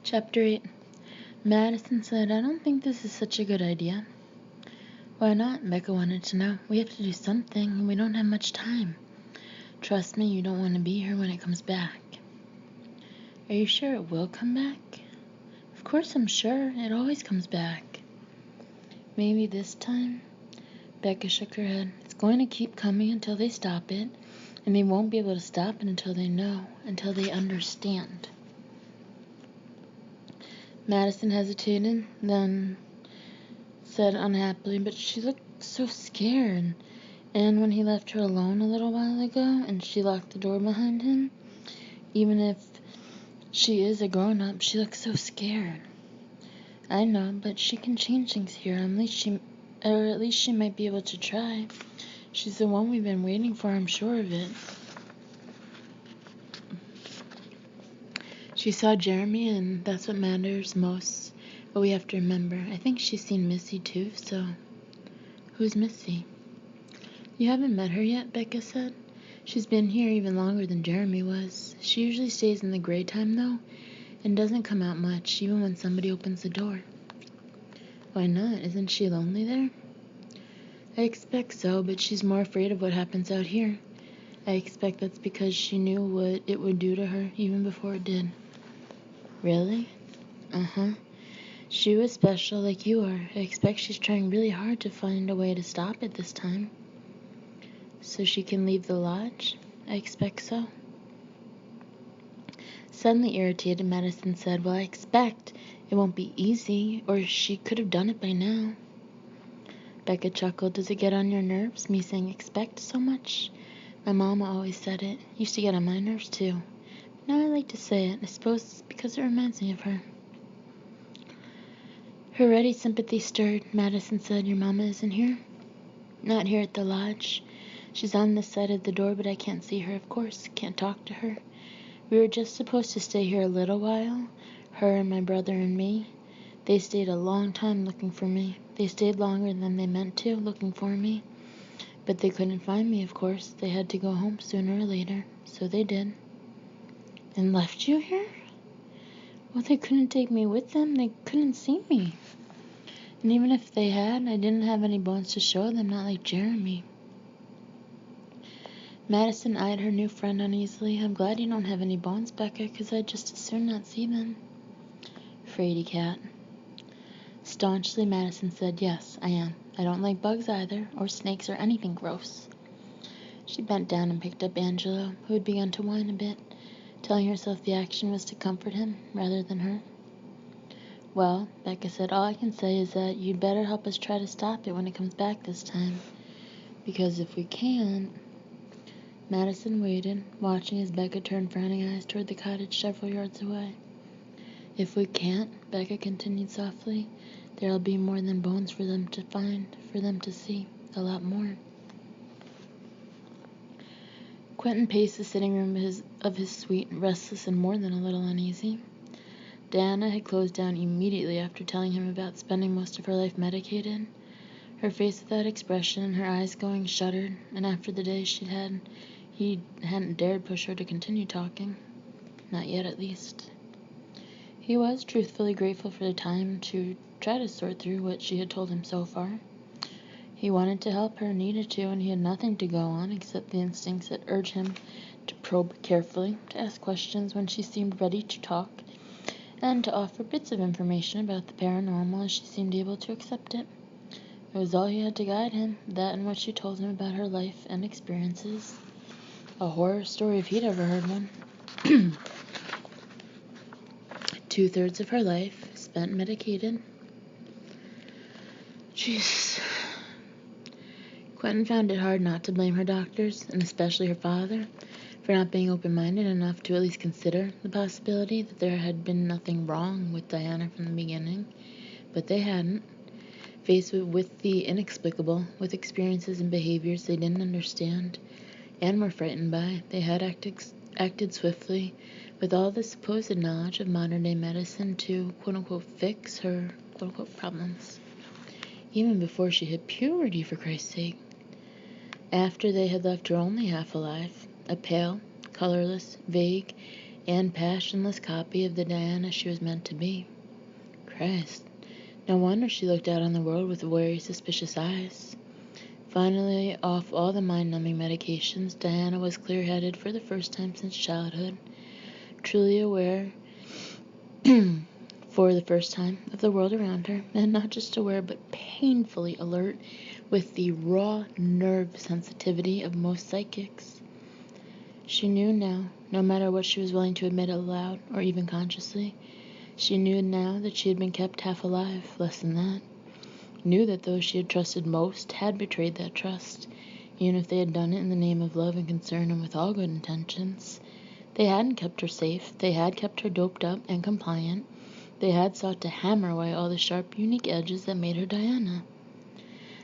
Chapter 8. Madison said, "I don't think this is such a good idea." "Why not?" Becca wanted to know. "We have to do something, and we don't have much time. Trust me, you don't want to be here when it comes back." "Are you sure it will come back?" "Of course I'm sure. It always comes back." "Maybe this time?" Becca shook her head. "It's going to keep coming until they stop it, and they won't be able to stop it until they know, until they understand." Madison hesitated, then said unhappily, "But she looked so scared. And when he left her alone a little while ago, and she locked the door behind him, even if she is a grown-up, she looks so scared." "I know, but she can change things here. At least she might be able to try. She's the one we've been waiting for, I'm sure of it." She saw Jeremy, and that's what matters most. But we have to remember, I think she's seen Missy too, so... Who's Missy? "You haven't met her yet," Becca said. "She's been here even longer than Jeremy was. She usually stays in the gray time, though, and doesn't come out much, even when somebody opens the door." "Why not? Isn't she lonely there?" "I expect so, but she's more afraid of what happens out here. I expect that's because she knew what it would do to her, even before it did." "Really?" "Uh-huh. She was special, like you are. I expect she's trying really hard to find a way to stop it this time." "So she can leave the lodge?" "I expect so." Suddenly irritated, Madison said, "Well, I expect it won't be easy, or she could have done it by now." Becca chuckled. "Does it get on your nerves, me saying expect so much? My mama always said it. Used to get on my nerves, too. Now I like to say it. I suppose it's because it reminds me of her." Her ready sympathy stirred. Madison said, "Your mama isn't here?" "Not here at the lodge. She's on this side of the door, but I can't see her, of course. Can't talk to her. We were just supposed to stay here a little while, her and my brother and me. They stayed a long time looking for me. They stayed longer than they meant to, looking for me. But they couldn't find me, of course. They had to go home sooner or later. So they did." "And left you here?" "Well, they couldn't take me with them. They couldn't see me. And even if they had, I didn't have any bones to show them, not like Jeremy." Madison eyed her new friend uneasily. "I'm glad you don't have any bones, Becca, 'cause I'd just as soon not see them." "Fraidy cat." Staunchly, Madison said, "Yes, I am. I don't like bugs either, or snakes, or anything gross." She bent down and picked up Angelo, who had begun to whine a bit, telling herself the action was to comfort him rather than her. "Well," Becca said, "all I can say is that you'd better help us try to stop it when it comes back this time. Because if we can't..." Madison waited, watching as Becca turned frowning eyes toward the cottage several yards away. "If we can't," Becca continued softly, "there'll be more than bones for them to find, for them to see. A lot more." Quentin paced the sitting room of his suite, restless and more than a little uneasy. Diana had closed down immediately after telling him about spending most of her life medicated. Her face without expression, her eyes going shuttered, and after the day she'd had, he hadn't dared push her to continue talking. Not yet, at least. He was truthfully grateful for the time to try to sort through what she had told him so far. He wanted to help her, needed to, and he had nothing to go on except the instincts that urged him to probe carefully, to ask questions when she seemed ready to talk, and to offer bits of information about the paranormal as she seemed able to accept it. It was all he had to guide him, that and what she told him about her life and experiences. A horror story if he'd ever heard one. 2/3 of her life spent medicated. Jeez. Quentin found it hard not to blame her doctors, and especially her father, for not being open-minded enough to at least consider the possibility that there had been nothing wrong with Diana from the beginning. But they hadn't. Faced with the inexplicable, with experiences and behaviors they didn't understand and were frightened by, they had acted swiftly, with all the supposed knowledge of modern-day medicine, to quote-unquote fix her quote-unquote problems. Even before she hit puberty, for Christ's sake. After they had left her only half alive, a pale, colorless, vague, and passionless copy of the Diana she was meant to be. Christ, no wonder she looked out on the world with wary, suspicious eyes. Finally, off all the mind-numbing medications, Diana was clear-headed for the first time since childhood, truly aware for the first time of the world around her, and not just aware but painfully alert with the raw nerve sensitivity of most psychics. She knew now, no matter what she was willing to admit aloud or even consciously, she knew now that she had been kept half alive, less than that. Knew that those she had trusted most had betrayed that trust, even if they had done it in the name of love and concern and with all good intentions. They hadn't kept her safe, they had kept her doped up and compliant, they had sought to hammer away all the sharp, unique edges that made her Diana,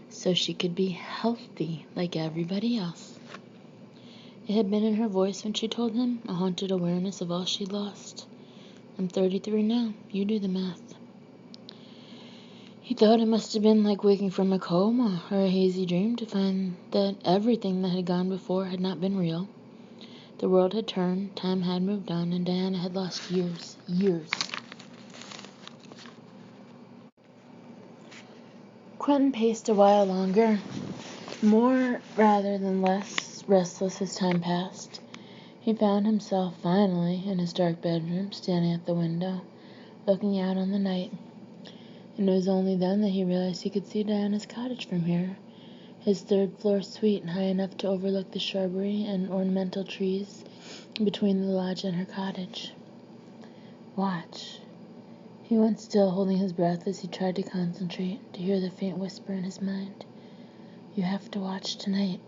so she could be healthy like everybody else. It had been in her voice when she told him, a haunted awareness of all she'd lost. I'm 33 now, you do the math. He thought it must have been like waking from a coma or a hazy dream to find that everything that had gone before had not been real. The world had turned, time had moved on, and Diana had lost years. Quentin paced a while longer, more rather than less restless as time passed. He found himself finally in his dark bedroom, standing at the window, looking out on the night. And it was only then that he realized he could see Diana's cottage from here, his third-floor suite high enough to overlook the shrubbery and ornamental trees between the lodge and her cottage. Watch. He went still, holding his breath as he tried to concentrate, to hear the faint whisper in his mind. You have to watch tonight.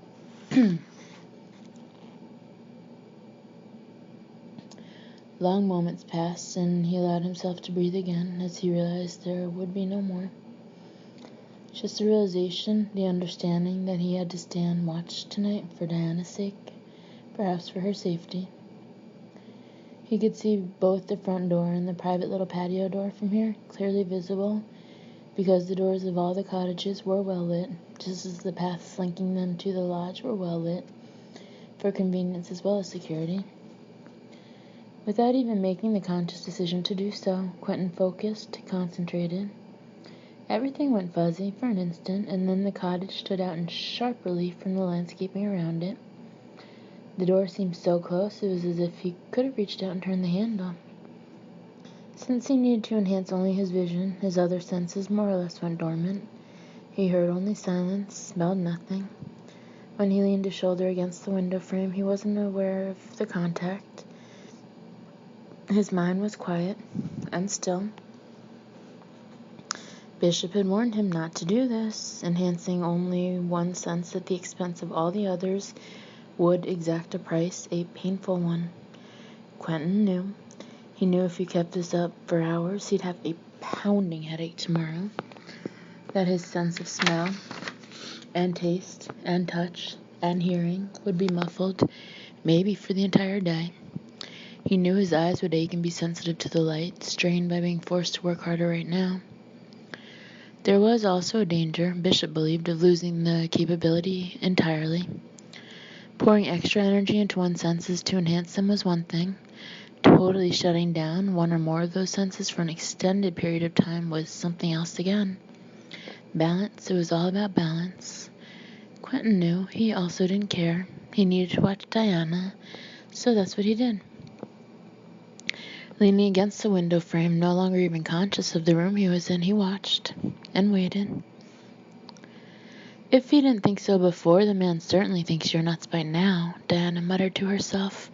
Long moments passed, and he allowed himself to breathe again as he realized there would be no more. Just the realization, the understanding that he had to stand watch tonight for Diana's sake, perhaps for her safety. He could see both the front door and the private little patio door from here, clearly visible, because the doors of all the cottages were well lit, just as the paths linking them to the lodge were well lit, for convenience as well as security. Without even making the conscious decision to do so, Quentin focused, concentrated. Everything went fuzzy for an instant, and then the cottage stood out in sharp relief from the landscaping around it. The door seemed so close, it was as if he could have reached out and turned the handle. Since he needed to enhance only his vision, his other senses more or less went dormant. He heard only silence, smelled nothing. When he leaned his shoulder against the window frame, he wasn't aware of the contact. His mind was quiet and still. Bishop had warned him not to do this, enhancing only one sense at the expense of all the others would exact a price, a painful one. Quentin knew. He knew if he kept this up for hours, he'd have a pounding headache tomorrow, that his sense of smell and taste and touch and hearing would be muffled, maybe for the entire day. He knew his eyes would ache and be sensitive to the light, strained by being forced to work harder right now. There was also a danger, Bishop believed, of losing the capability entirely. Pouring extra energy into one's senses to enhance them was one thing. Totally shutting down one or more of those senses for an extended period of time was something else again. Balance, it was all about balance. Quentin knew he also didn't care. He needed to watch Diana, so that's what he did. Leaning against the window frame, no longer even conscious of the room he was in, he watched and waited. If he didn't think so before, the man certainly thinks you're nuts by now, Diana muttered to herself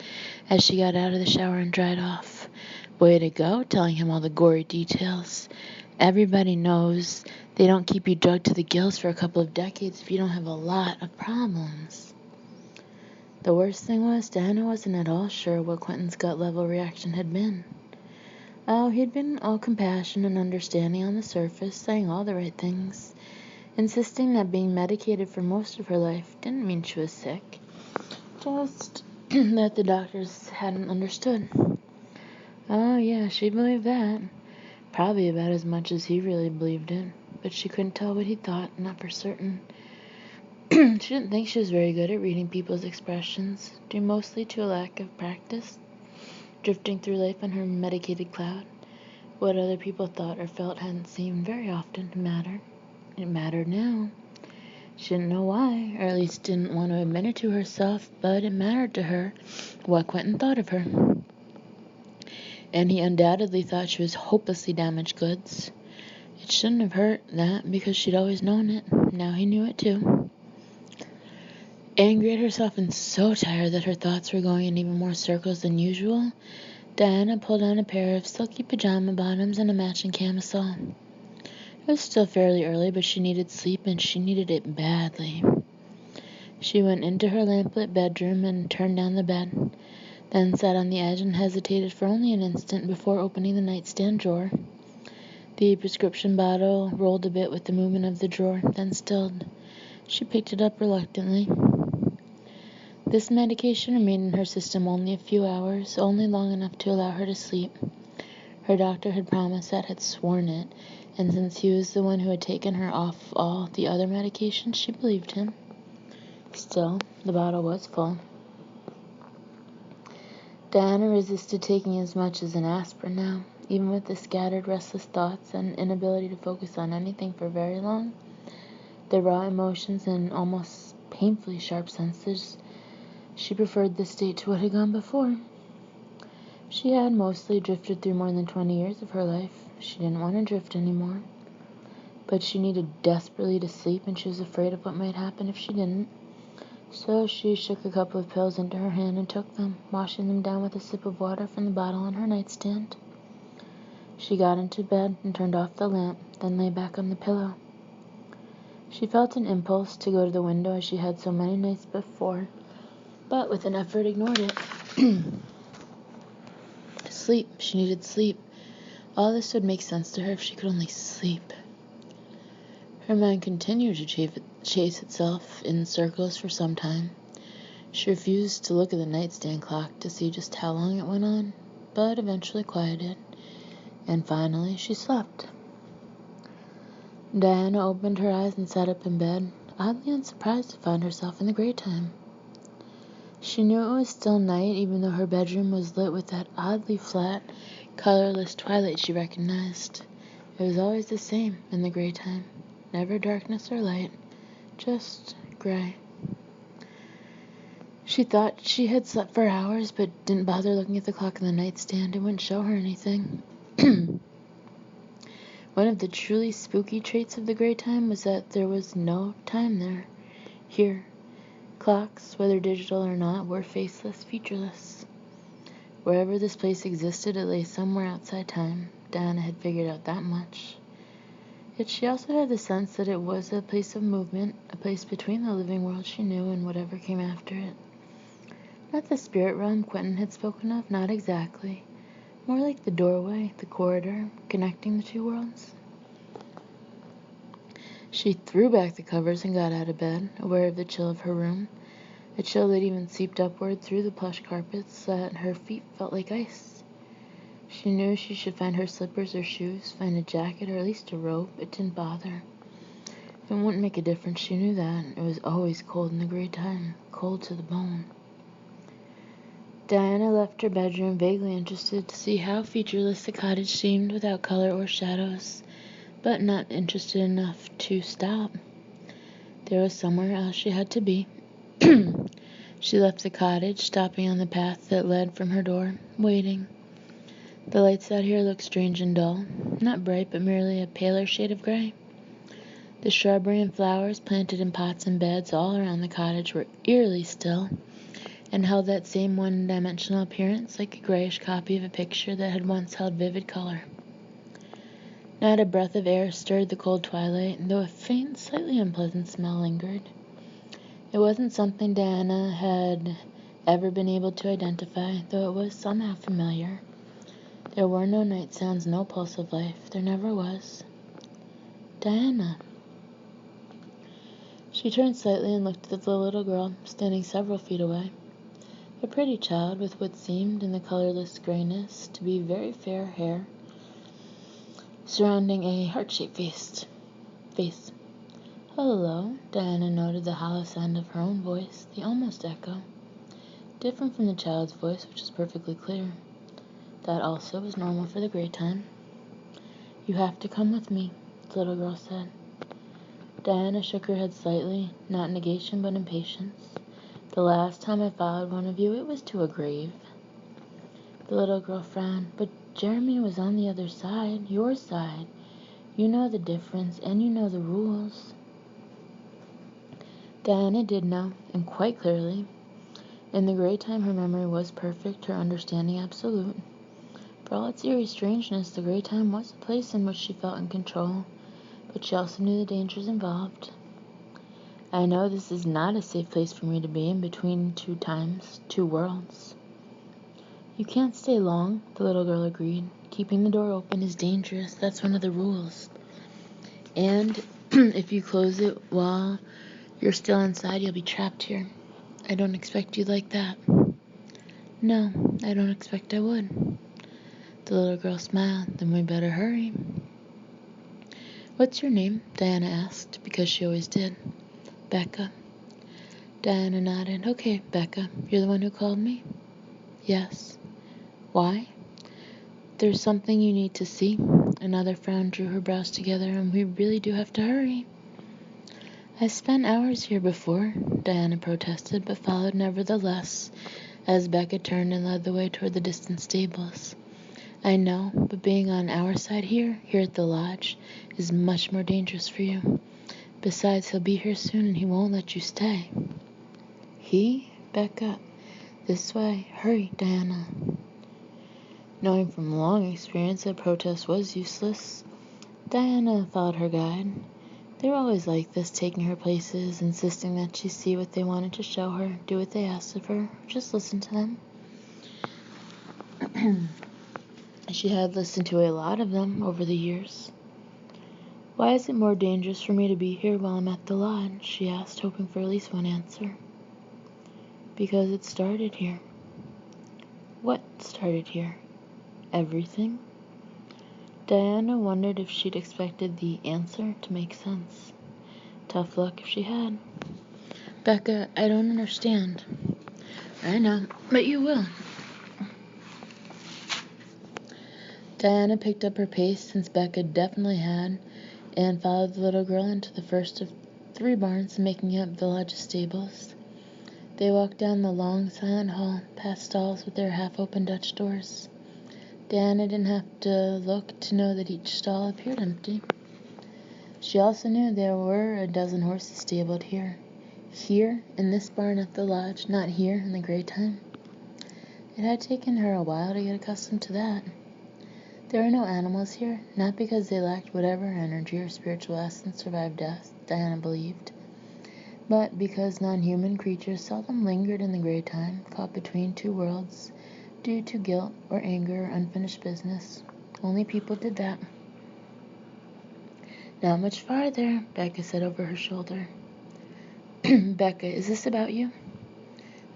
as she got out of the shower and dried off. Way to go, telling him all the gory details. Everybody knows they don't keep you drugged to the gills for a couple of decades if you don't have a lot of problems. The worst thing was, Diana wasn't at all sure what Quentin's gut-level reaction had been. Oh, he'd been all compassion and understanding on the surface, saying all the right things, insisting that being medicated for most of her life didn't mean she was sick, just that the doctors hadn't understood. Oh, yeah, she believed that. Probably about as much as he really believed it, but she couldn't tell what he thought, not for certain. She didn't think she was very good at reading people's expressions, due mostly to a lack of practice. drifting through life on her medicated cloud. What other people thought or felt hadn't seemed very often to matter. It mattered now. She didn't know why, or at least didn't want to admit it to herself, but it mattered to her what Quentin thought of her. And he undoubtedly thought she was hopelessly damaged goods. It shouldn't have hurt that, because she'd always known it. Now he knew it too. Angry at herself and so tired that her thoughts were going in even more circles than usual, Diana pulled on a pair of silky pajama bottoms and a matching camisole. It was still fairly early, but she needed sleep, and she needed it badly. She went into her lamplit bedroom and turned down the bed, then sat on the edge and hesitated for only an instant before opening the nightstand drawer. The prescription bottle rolled a bit with the movement of the drawer, then stilled. She picked it up reluctantly. This medication remained in her system only a few hours, only long enough to allow her to sleep. Her doctor had promised that, had sworn it, and since he was the one who had taken her off all the other medications, she believed him. Still, the bottle was full. Diana resisted taking as much as an aspirin now. Even with the scattered, restless thoughts and inability to focus on anything for very long, the raw emotions and almost painfully sharp senses, she preferred this state to what had gone before. She had mostly drifted through more than 20 years of her life. She didn't want to drift anymore. But she needed desperately to sleep, and she was afraid of what might happen if she didn't. So she shook a couple of pills into her hand and took them, washing them down with a sip of water from the bottle on her nightstand. She got into bed and turned off the lamp, then lay back on the pillow. She felt an impulse to go to the window as she had so many nights before, but with an effort ignored it. Sleep. She needed sleep. All this would make sense to her if she could only sleep. Her mind continued to chase itself in circles for some time. She refused to look at the nightstand clock to see just how long it went on, but eventually quieted, and finally she slept. Diana opened her eyes and sat up in bed, oddly unsurprised to find herself in the gray time. She knew it was still night, even though her bedroom was lit with that oddly flat, colorless twilight she recognized. It was always the same in the gray time. Never darkness or light, just gray. She thought she had slept for hours, but didn't bother looking at the clock on the nightstand. It wouldn't show her anything. One of the truly spooky traits of the gray time was that there was no time there. Here, clocks, whether digital or not, were faceless, featureless. Wherever this place existed, it lay somewhere outside time. Diana had figured out that much. Yet she also had the sense that it was a place of movement, a place between the living world she knew and whatever came after it. Not the spirit realm Quentin had spoken of, not exactly. More like the doorway, the corridor, connecting the two worlds. She threw back the covers and got out of bed, aware of the chill of her room, a chill that even seeped upward through the plush carpets so that her feet felt like ice. She knew she should find her slippers or shoes, find a jacket or at least a robe. It didn't bother. It wouldn't make a difference, she knew that. It was always cold in the gray time, cold to the bone. Diana left her bedroom vaguely interested to see how featureless the cottage seemed without color or shadows, but not interested enough to stop. There was somewhere else she had to be. She left the cottage, stopping on the path that led from her door, waiting. The lights out here looked strange and dull, not bright, but merely a paler shade of gray. The shrubbery and flowers planted in pots and beds all around the cottage were eerily still, and held that same one-dimensional appearance like a grayish copy of a picture that had once held vivid color. Not a breath of air stirred the cold twilight, though a faint, slightly unpleasant smell lingered. It wasn't something Diana had ever been able to identify, though it was somehow familiar. There were no night sounds, no pulse of life. There never was. Diana. She turned slightly and looked at the little girl, standing several feet away. A pretty child with what seemed, in the colorless grayness, to be very fair hair, surrounding a heart-shaped face. Hello, Diana noted the hollow sound of her own voice, the almost echo. Different from the child's voice, which was perfectly clear. That also was normal for the great time. You have to come with me, the little girl said. Diana shook her head slightly, not negation but impatience. The last time I followed one of you, it was to a grave. The little girl frowned. But Jeremy was on the other side, your side. You know the difference, and you know the rules. Diana did know, and quite clearly. In the great time, her memory was perfect, her understanding absolute. For all its eerie strangeness, the great time was a place in which she felt in control, but she also knew the dangers involved. I know this is not a safe place for me to be in between two times, two worlds. You can't stay long, the little girl agreed. Keeping the door open is dangerous. That's one of the rules. And if you close it while you're still inside, you'll be trapped here. I don't expect you'd like that. No, I don't expect I would. The little girl smiled. Then we better hurry. What's your name? Diana asked, because she always did. Becca. Diana nodded. Okay, Becca, you're the one who called me? Yes. Why? There's something you need to see. Another frown drew her brows together, and we really do have to hurry. I spent hours here before, Diana protested, but followed nevertheless, as Becca turned and led the way toward the distant stables. I know, but being on our side here at the lodge, is much more dangerous for you. Besides, he'll be here soon, and he won't let you stay. He? Becca. This way. Hurry, Diana. Knowing from long experience that protest was useless, Diana followed her guide. They were always like this, taking her places, insisting that she see what they wanted to show her, do what they asked of her, just listen to them. She had listened to a lot of them over the years. Why is it more dangerous for me to be here while I'm at the lodge? She asked, hoping for at least one answer. Because it started here. What started here? Everything? Diana wondered if she'd expected the answer to make sense. Tough luck if she had. Becca, I don't understand. I know, but you will. Diana picked up her pace, since Becca definitely had, and followed the little girl into the first of 3 barns making up the lodge's stables. They walked down the long, silent hall, past stalls with their half-open Dutch doors. Diana didn't have to look to know that each stall appeared empty. She also knew there were a dozen horses stabled here. Here, in this barn at the lodge, not here in the gray time. It had taken her a while to get accustomed to that. There were no animals here, not because they lacked whatever energy or spiritual essence survived death, Diana believed, but because non-human creatures seldom lingered in the gray time, caught between two worlds, due to guilt or anger or unfinished business. Only people did that. Not much farther, Becca said over her shoulder. Becca, is this about you?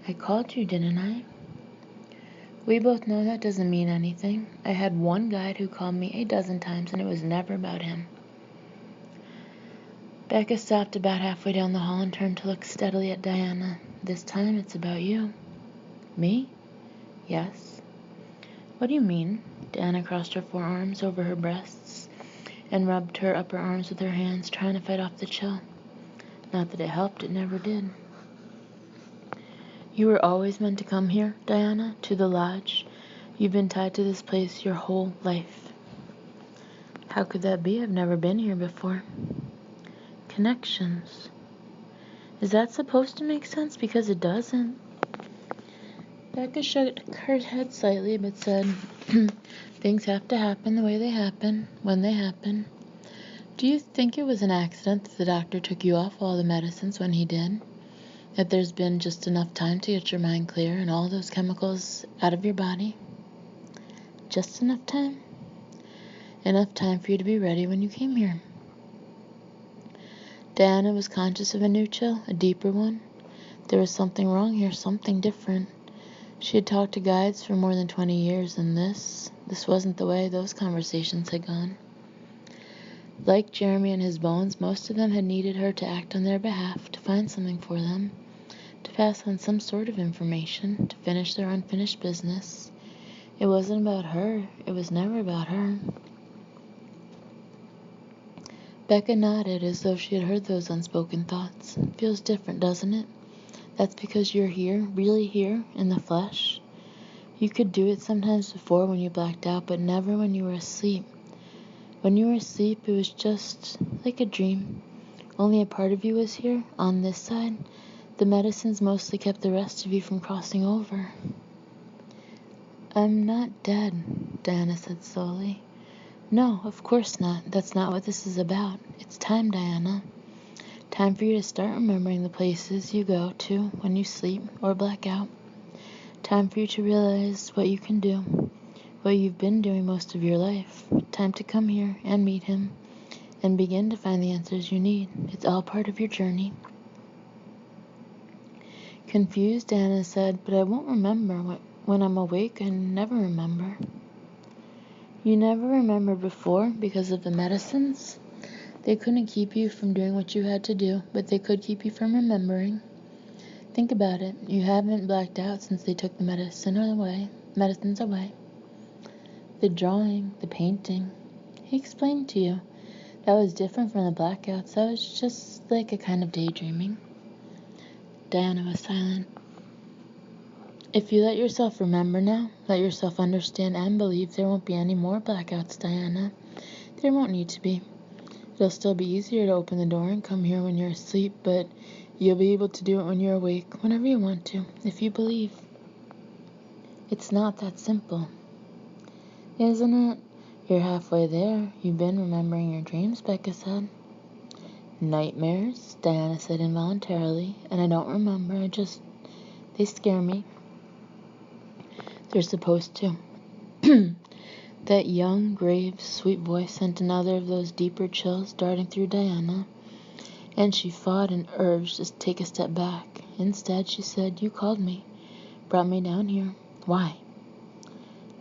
I called you, didn't I? We both know that doesn't mean anything. I had one guide who called me a dozen times, and it was never about him. Becca stopped about halfway down the hall and turned to look steadily at Diana. This time it's about you. Me? Yes. What do you mean? Diana crossed her forearms over her breasts and rubbed her upper arms with her hands, trying to fight off the chill. Not that it helped, it never did. You were always meant to come here, Diana, to the lodge. You've been tied to this place your whole life. How could that be? I've never been here before. Connections. Is that supposed to make sense? Because it doesn't. Becca shook her head slightly, but said, Things have to happen the way they happen, when they happen. Do you think it was an accident that the doctor took you off all the medicines when he did? That there's been just enough time to get your mind clear and all those chemicals out of your body? Just enough time? Enough time for you to be ready when you came here. Diana was conscious of a new chill, a deeper one. There was something wrong here, something different. She had talked to guides for more than 20 years, and this wasn't the way those conversations had gone. Like Jeremy and his bones, most of them had needed her to act on their behalf, to find something for them, to pass on some sort of information, to finish their unfinished business. It wasn't about her. It was never about her. Becca nodded as though she had heard those unspoken thoughts. Feels different, doesn't it? That's because you're here, really here, in the flesh. You could do it sometimes before when you blacked out, but never when you were asleep. When you were asleep, it was just like a dream. Only a part of you was here, on this side. The medicines mostly kept the rest of you from crossing over. I'm not dead, Diana said slowly. No, of course not. That's not what this is about. It's time, Diana. Time for you to start remembering the places you go to when you sleep or black out. Time for you to realize what you can do, what you've been doing most of your life. Time to come here and meet him and begin to find the answers you need. It's all part of your journey. Confused, Diana said, but I won't remember. When I'm awake, I never remember. You never remembered before because of the medicines? They couldn't keep you from doing what you had to do, but they could keep you from remembering. Think about it. You haven't blacked out since they took the medicines away. The drawing, the painting. He explained to you. That was different from the blackouts. That was just like a kind of daydreaming. Diana was silent. If you let yourself remember now, let yourself understand and believe, there won't be any more blackouts, Diana. There won't need to be. It'll still be easier to open the door and come here when you're asleep, but you'll be able to do it when you're awake, whenever you want to, if you believe. It's not that simple. Isn't it? You're halfway there. You've been remembering your dreams, Becca said. Nightmares, Diana said involuntarily, and I don't remember. They scare me. They're supposed to. That young, grave, sweet voice sent another of those deeper chills darting through Diana, and she fought and urged to take a step back. Instead, she said, You called me, brought me down here. Why?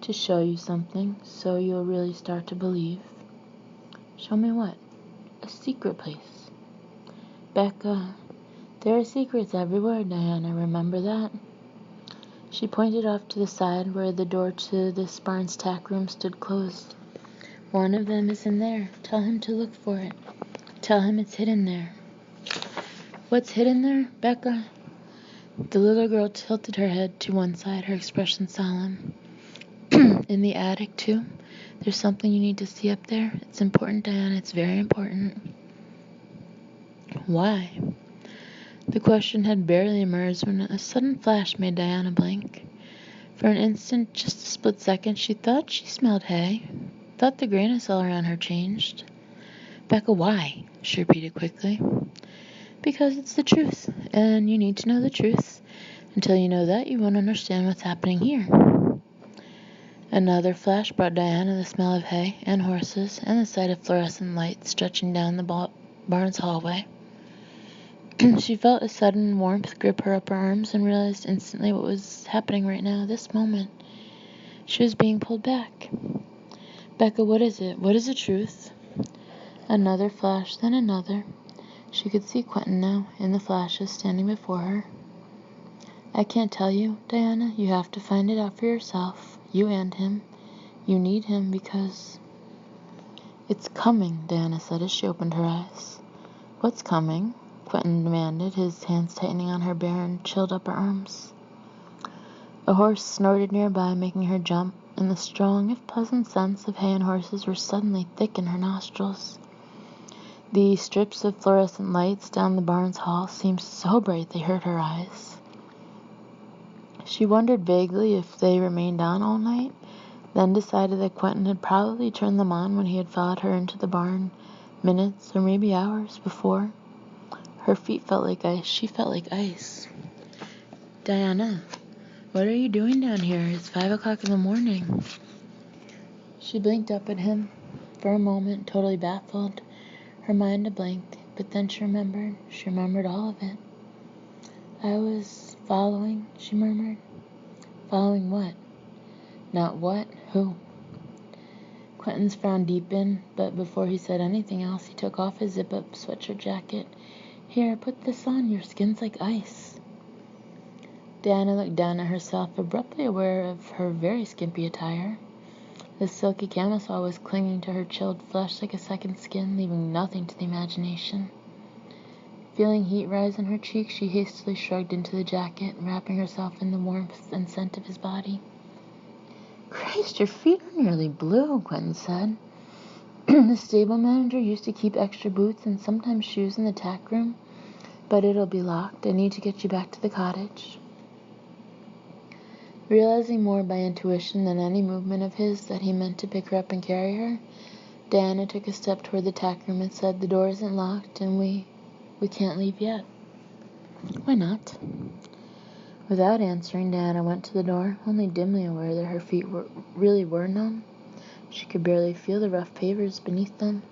To show you something, so you'll really start to believe. Show me what? A secret place. Becca, there are secrets everywhere, Diana, remember that? She pointed off to the side where the door to this barn's tack room stood closed. One of them is in there. Tell him to look for it. Tell him it's hidden there. What's hidden there, Becca? The little girl tilted her head to one side, her expression solemn. In the attic, too? There's something you need to see up there. It's important, Diana. It's very important. Why? The question had barely emerged when a sudden flash made Diana blink. For an instant, just a split second, she thought she smelled hay. Thought the grayness all around her changed. Becca, why? She repeated quickly. Because it's the truth, and you need to know the truth. Until you know that, you won't understand what's happening here. Another flash brought Diana the smell of hay and horses and the sight of fluorescent lights stretching down the barn's hallway. She felt a sudden warmth grip her upper arms and realized instantly what was happening right now, this moment. She was being pulled back. Becca, what is it? What is the truth? Another flash, then another. She could see Quentin now, in the flashes, standing before her. I can't tell you, Diana. You have to find it out for yourself. You and him. You need him because... It's coming, Diana said as she opened her eyes. What's coming? Quentin demanded, his hands tightening on her bare and chilled upper arms. A horse snorted nearby, making her jump, and the strong, if pleasant scents of hay and horses were suddenly thick in her nostrils. The strips of fluorescent lights down the barn's hall seemed so bright they hurt her eyes. She wondered vaguely if they remained on all night, then decided that Quentin had probably turned them on when he had followed her into the barn, minutes or maybe hours before. Her feet felt like ice. She felt like ice. Diana, what are you doing down here? It's 5 o'clock in the morning. She blinked up at him for a moment, totally baffled, her mind a blank, but then she remembered. She remembered all of it. I was following, she murmured. Following what? Not what, who? Quentin's frown deepened, but before he said anything else, he took off his zip-up sweatshirt jacket. Here, put this on. Your skin's like ice. Diana looked down at herself, abruptly aware of her very skimpy attire. The silky camisole was clinging to her chilled flesh like a second skin, leaving nothing to the imagination. Feeling heat rise in her cheeks, she hastily shrugged into the jacket, wrapping herself in the warmth and scent of his body. "Christ, your feet are nearly blue," Quentin said. "The stable manager used to keep extra boots and sometimes shoes in the tack room, but it'll be locked. I need to get you back to the cottage." Realizing more by intuition than any movement of his that he meant to pick her up and carry her, Diana took a step toward the tack room and said, "The door isn't locked, and we can't leave yet." "Why not?" Without answering, Diana went to the door, only dimly aware that her feet really were numb. She could barely feel the rough pavers beneath them.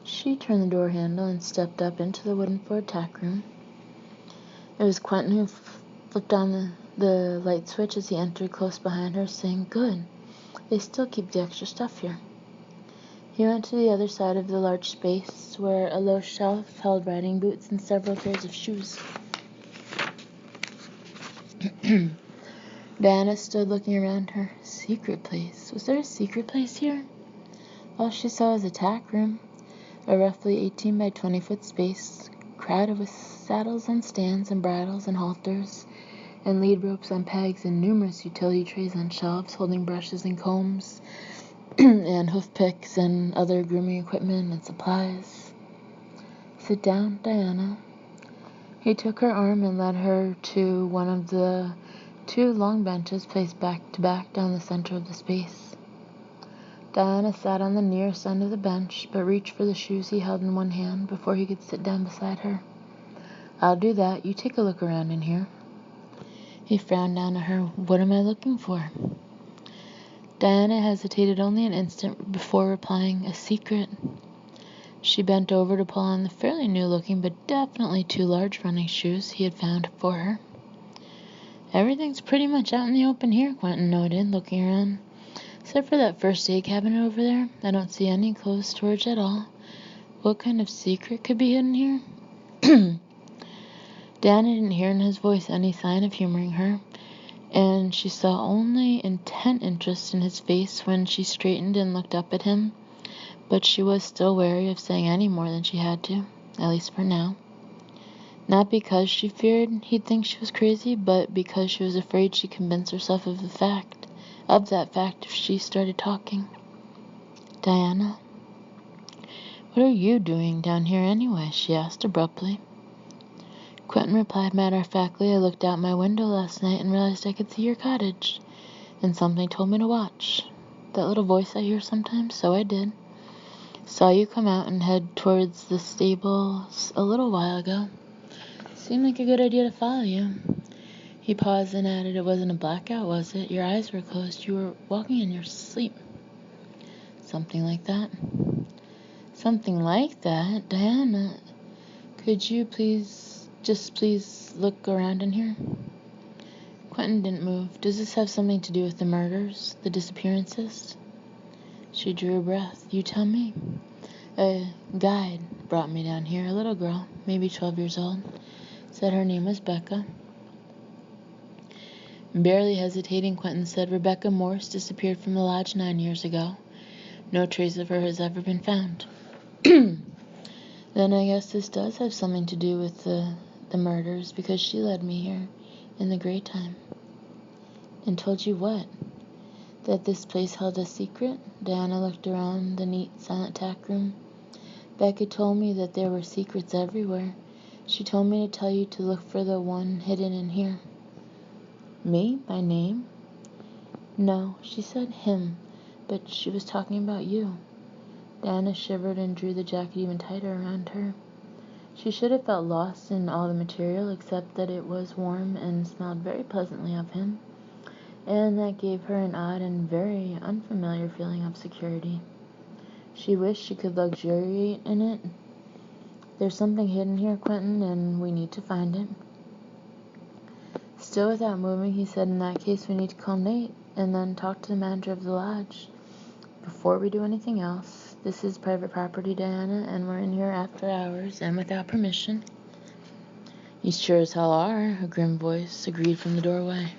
She turned the door handle and stepped up into the wooden-floored tack room. It was Quentin who flipped on the light switch as he entered close behind her, saying, "Good. They still keep the extra stuff here." He went to the other side of the large space, where a low shelf held riding boots and several pairs of shoes. Diana stood looking around her. Secret place. Was there a secret place here? All she saw was a tack room, a roughly 18 by 20 foot space, crowded with saddles on stands and bridles and halters, and lead ropes on pegs, and numerous utility trays on shelves holding brushes and combs, and hoof picks and other grooming equipment and supplies. "Sit down, Diana." He took her arm and led her to one of the 2 long benches placed back to back down the center of the space. Diana sat on the nearest end of the bench, but reached for the shoes he held in one hand before he could sit down beside her. "I'll do that. You take a look around in here." He frowned down at her. "What am I looking for?" Diana hesitated only an instant before replying, "A secret." She bent over to pull on the fairly new-looking but definitely too large running shoes he had found for her. "Everything's pretty much out in the open here," Quentin noted, looking around. "Except for that first aid cabinet over there, I don't see any clothes storage at all. What kind of secret could be hidden here?" Diana didn't hear in his voice any sign of humoring her, and she saw only intent interest in his face when she straightened and looked up at him. But she was still wary of saying any more than she had to, at least for now. Not because she feared he'd think she was crazy, but because she was afraid she'd convince herself of that fact if she started talking. "Diana, what are you doing down here anyway?" she asked abruptly. Quentin replied matter-of-factly, "I looked out my window last night and realized I could see your cottage, and something told me to watch. That little voice I hear sometimes, so I did. Saw you come out and head towards the stables a little while ago. Seemed like a good idea to follow you." He paused and added, "It wasn't a blackout, was it? Your eyes were closed. You were walking in your sleep." "Something like that." "Something like that? Diana, could you please look around in here?" Quentin didn't move. "Does this have something to do with the murders, the disappearances?" She drew a breath. "You tell me." "A guide brought me down here, a little girl, maybe 12 years old. Said her name was Becca." Barely hesitating, Quentin said, "Rebecca Morse disappeared from the lodge 9 years ago. No trace of her has ever been found." "Then I guess this does have something to do with the murders, because she led me here in the gray time." "And told you what? That this place held a secret?" Diana looked around the neat, silent tack room. "Becca told me that there were secrets everywhere. She told me to tell you to look for the one hidden in here." "Me? By name?" "No, she said him, but she was talking about you." Diana shivered and drew the jacket even tighter around her. She should have felt lost in all the material, except that it was warm and smelled very pleasantly of him, and that gave her an odd and very unfamiliar feeling of security. She wished she could luxuriate in it. "There's something hidden here, Quentin, and we need to find it." Still without moving, he said, "In that case, we need to call Nate, and then talk to the manager of the lodge. Before we do anything else, this is private property, Diana, and we're in here after hours and without permission." You sure as hell are, a grim voice agreed from the doorway.